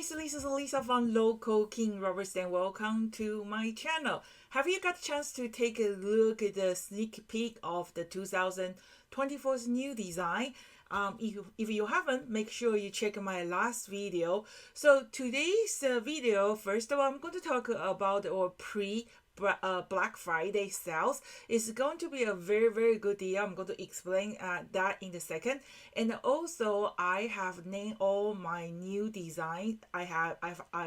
guys, this is Lisa from Local King Rubber Stamp. Welcome to my channel. Have you got a chance to take a look at the sneak peek of the 2024's new design? If you haven't, make sure you check my last video. So today's video, first of all, I'm going to talk about our Black Friday sales. It's going to be a very good deal. I'm going to explain that in a second. And also I have named all my new design. I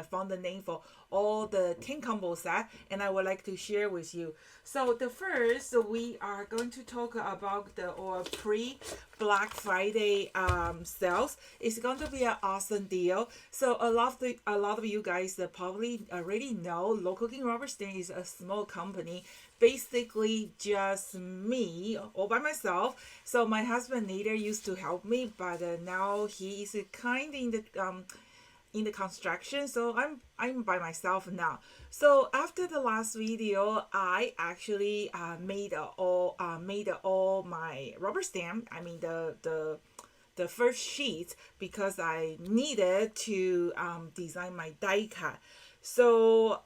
found the name for all the 10 combo set, and I would like to share with you. So the first, we are going to talk about our Black Friday sales. It's going to be an awesome deal. So a lot of you guys probably already know Local King Rubber Stamp is a small company, basically just me all by myself. So my husband later used to help me, but now he is kind of in the construction, so I'm by myself now. So after the last video, I actually made all my rubber stamp. I mean the first sheet, because I needed to design my die cut. So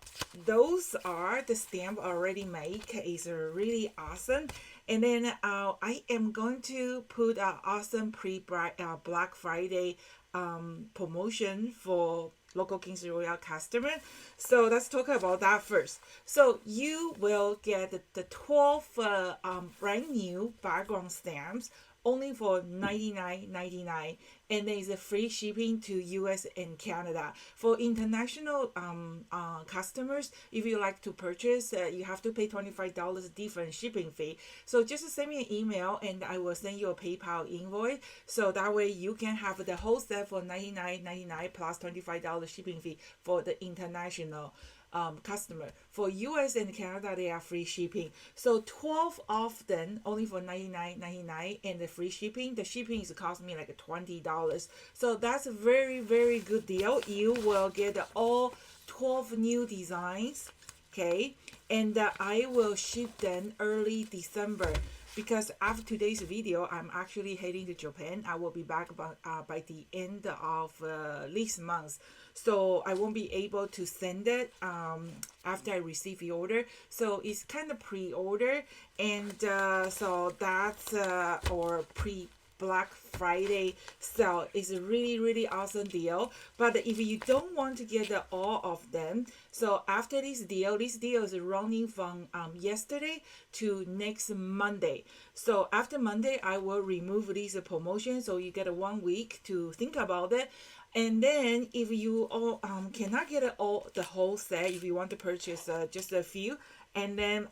those are the stamp already made. It's really awesome. And then I am going to put an awesome Black Friday promotion for Local Kings Royal customer. So let's talk about that first. So you will get the 12 brand new background stamps only for $99.99, and there is a free shipping to US and Canada. For international customers, if you like to purchase, you have to pay $25 different shipping fee. So just send me an email and I will send you a PayPal invoice, so that way you can have the whole set for $99.99 plus $25 shipping fee for the international customer. For US and Canada, they are free shipping. So 12 of them only for $99.99, and the free shipping. The shipping is cost me like $20. So that's a very good deal. You will get all 12 new designs, okay? And I will ship them early December, because after today's video, I'm actually heading to Japan. I will be back by the end of this month. So I won't be able to send it after I receive the order. So it's kind of pre-order. And so that's our Black Friday sale. Is a really awesome deal. But if you don't want to get all of them, so after this deal is running from yesterday to next Monday. So after Monday, I will remove this promotion, so you get 1 week to think about it. And then if you all cannot get the whole set, if you want to purchase just a few, and then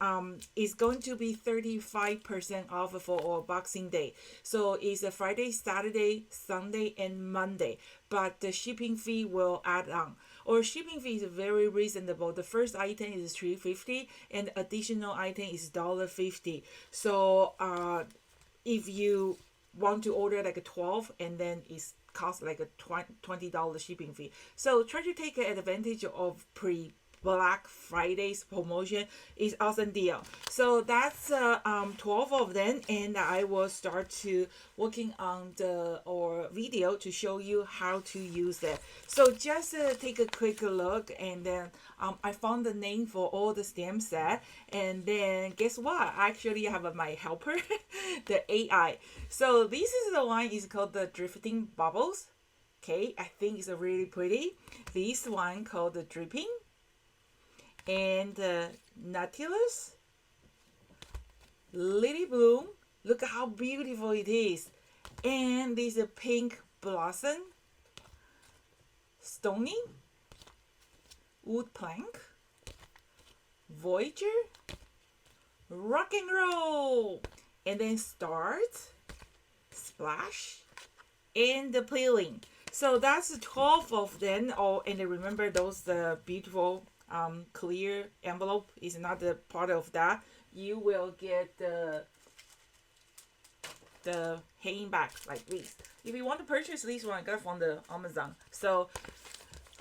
it's going to be 35% off for our Boxing Day. So it's a Friday, Saturday, Sunday, and Monday. But the shipping fee will add on. Our shipping fee is very reasonable. The first item is $3.50, and the additional item is $1.50. So if you want to order like a 12, and then it's cost like a $20 shipping fee. So try to take advantage of Black Friday's promotion. Is awesome deal. So that's 12 of them, and I will start to working on our video to show you how to use it. So just take a quick look, and then I found the name for all the stamp set, and then guess what? I actually have my helper, the AI. So this is the one is called the Drifting Bubbles. Okay, I think it's really pretty. This one called the Dripping, and Nautilus, Lily Bloom. Look at how beautiful it is. And this is Pink Blossom, Stony, Wood Plank, Voyager, Rock and Roll, and then Start, Splash, and the Peeling. So that's 12 of them. Oh, and remember those beautiful clear envelope is not the part of that. You will get the hanging back like this. If you want to purchase this one, I got it from the Amazon. So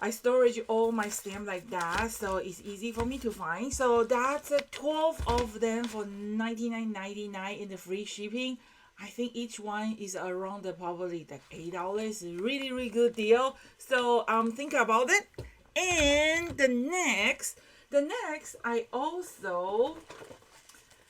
I storage all my stamp like that, so it's easy for me to find. So that's 12 of them for $99.99 in the free shipping. I think each one is around probably like $8. Really, really good deal. So think about it. And the next, I also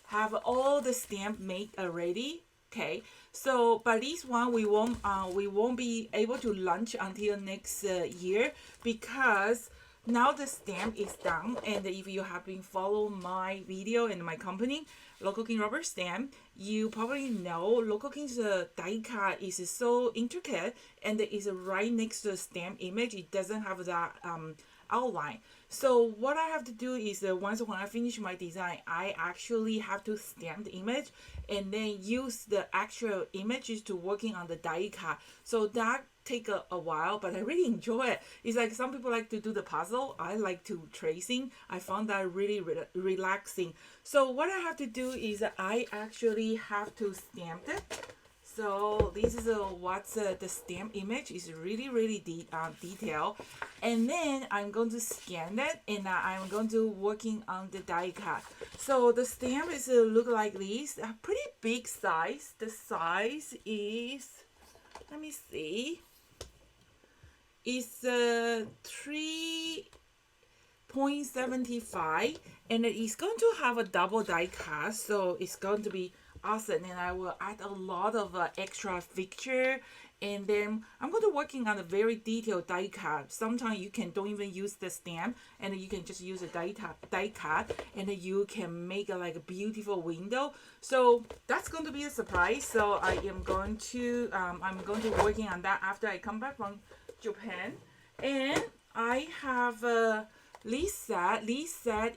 have all the stamp made already. Okay, so but this one we won't be able to launch until next year, because now the stamp is done. And if you have been following my video and my company, Local King Rubber Stamp, you probably know Local King's die cut is so intricate, and it is right next to the stamp image. It doesn't have that outline. So what I have to do is once when I finish my design, I actually have to stamp the image and then use the actual images to working on the die cut. So that take a while, but I really enjoy it. It's like some people like to do the puzzle. I like to tracing. I found that really relaxing. So what I have to do is I actually have to stamp it. So this is what's the stamp image is really detailed. And then I'm going to scan it, and I'm going to working on the die cut. So the stamp is look like this, a pretty big size. The size is, let me see, it's 3.75, and it is going to have a double die cut, so it's going to be awesome. And I will add a lot of extra feature, and then I'm going to working on a very detailed die cut. Sometimes you can don't even use the stamp, and you can just use a die cut, and you can make like a beautiful window. So that's going to be a surprise. So I am going to I'm going to working on that after I come back from Japan. And I have this set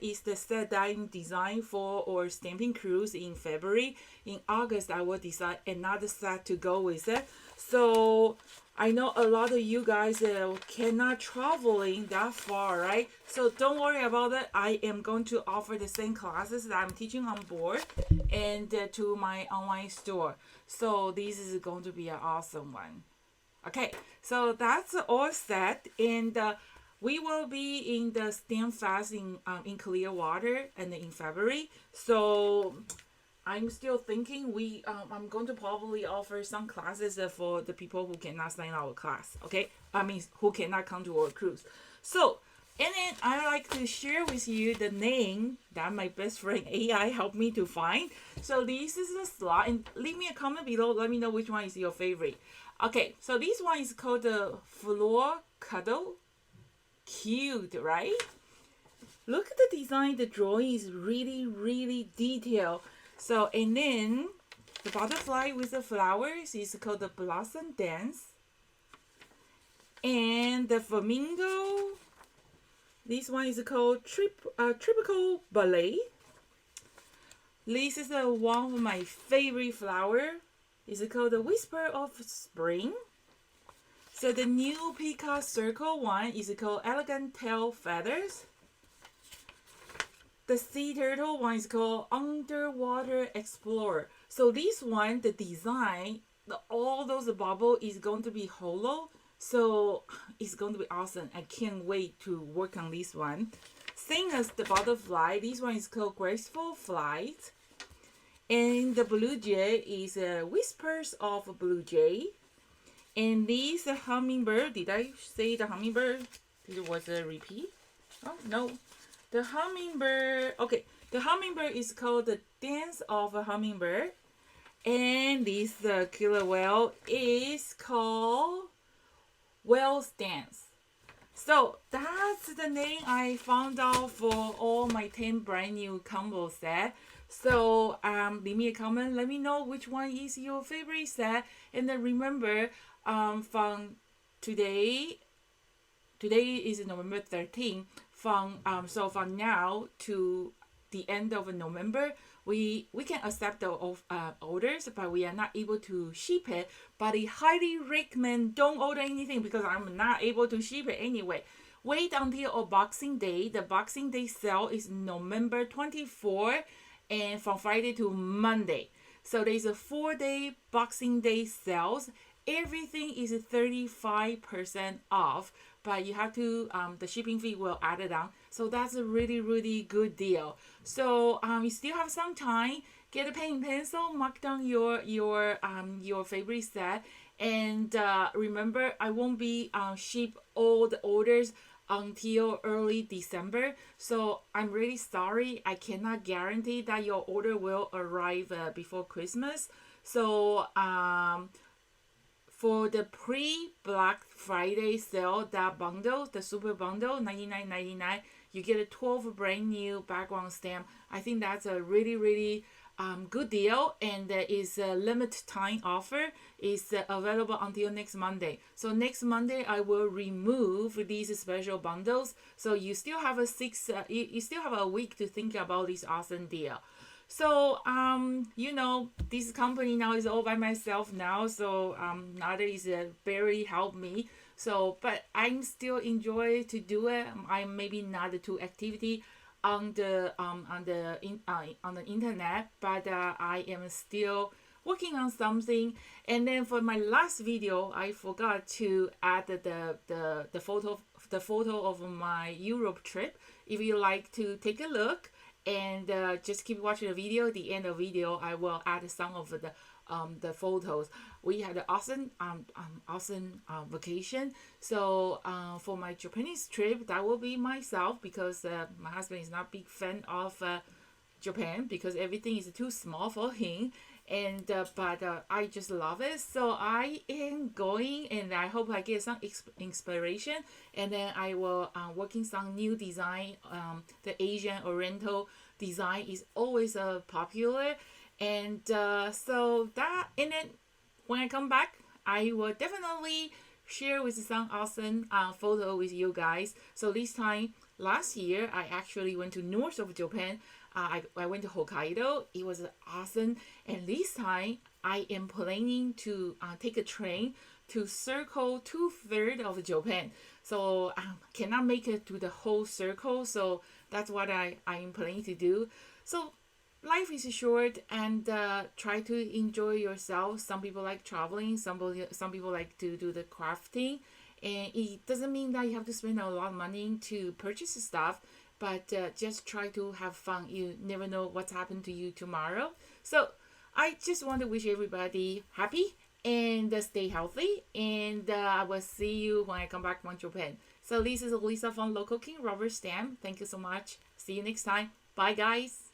is the set that I'm designed for our stamping cruise in February. In August, I will design another set to go with it. So I know a lot of you guys cannot traveling that far, right? So don't worry about it. I am going to offer the same classes that I'm teaching on board and to my online store. So this is going to be an awesome one. Okay, so that's all set, and we will be in the Stamp Fest in Clearwater and in February. So I'm still thinking I'm going to probably offer some classes for the people who cannot sign our class. Okay, I mean who cannot come to our cruise. So and then I like to share with you the name that my best friend AI helped me to find. So this is the slot, and leave me a comment below. Let me know which one is your favorite. Okay, so this one is called the Floor Cuddle. Cute, right? Look at the design. The drawing is really detailed. So, and then the butterfly with the flowers is called the Blossom Dance. And the flamingo, this one is called Tropical Ballet. This is one of my favorite flower. It's called the Whisper of Spring. So the new peacock circle one is called Elegant Tail Feathers. The sea turtle one is called Underwater Explorer. So this one, the design, all those bubble is going to be hollow. So it's going to be awesome. I can't wait to work on this one. Same as the butterfly, this one is called Graceful Flight. And the blue jay is Whispers of a Blue Jay. And this hummingbird, did I say the hummingbird? It was a repeat? Oh, no. The hummingbird, okay. The hummingbird is called the Dance of a Hummingbird. And this killer whale is called Whale's Dance. So that's the name I found out for all my 10 brand new combo set. So leave me a comment. Let me know which one is your favorite set. And then remember, from today is November 13th. From now to the end of November, we can accept the orders, but we are not able to ship it. But I highly recommend don't order anything because I'm not able to ship it anyway. Wait until a Boxing Day. The Boxing Day sale is November 24th. And from Friday to Monday. So there's a 4-day Boxing Day sales. Everything is 35% off, but you have to, the shipping fee will add it on. So that's a really good deal. So you still have some time. get a pen and pencil, mark down your favorite set, and remember, I won't be ship all the orders until early December. So I'm really sorry. I cannot guarantee that your order will arrive before Christmas. So for the pre-Black Friday sale, that bundle, the super bundle, $99.99, you get a 12 brand new background stamp. I think that's a really, really good deal, and there is a limited time offer. Is available until next Monday. So next Monday I will remove these special bundles. So you still have you still have a week to think about this awesome deal. So this company now is all by myself now. So Nada is very help me. So, but I'm still enjoy to do it. I'm maybe not too activity on the internet, but I am still working on something. And then for my last video, I forgot to add the photo of my Europe trip. If you like to take a look, and just keep watching the video. At the end of the video, I will add some of the photos. We had an awesome vacation. So for my Japanese trip, that will be myself, because my husband is not big fan of Japan, because everything is too small for him. And but I just love it. So I am going, and I hope I get some inspiration. And then I will working some new design. The Asian Oriental design is always popular, and so that. And then when I come back, I will definitely share with some awesome photo with you guys. So this time last year, I actually went to north of Japan. I went to Hokkaido. It was awesome. And this time, I am planning to take a train to circle 2/3 of Japan. So I cannot make it to the whole circle. So that's what I am planning to do. So life is short, and try to enjoy yourself. Some people like traveling. Some people like to do the crafting. And it doesn't mean that you have to spend a lot of money to purchase stuff, but just try to have fun. You never know what's happened to you tomorrow. So I just want to wish everybody happy and stay healthy. And I will see you when I come back from Japan. So this is Lisa from Local King Rubber Stamp. Thank you so much. See you next time. Bye, guys.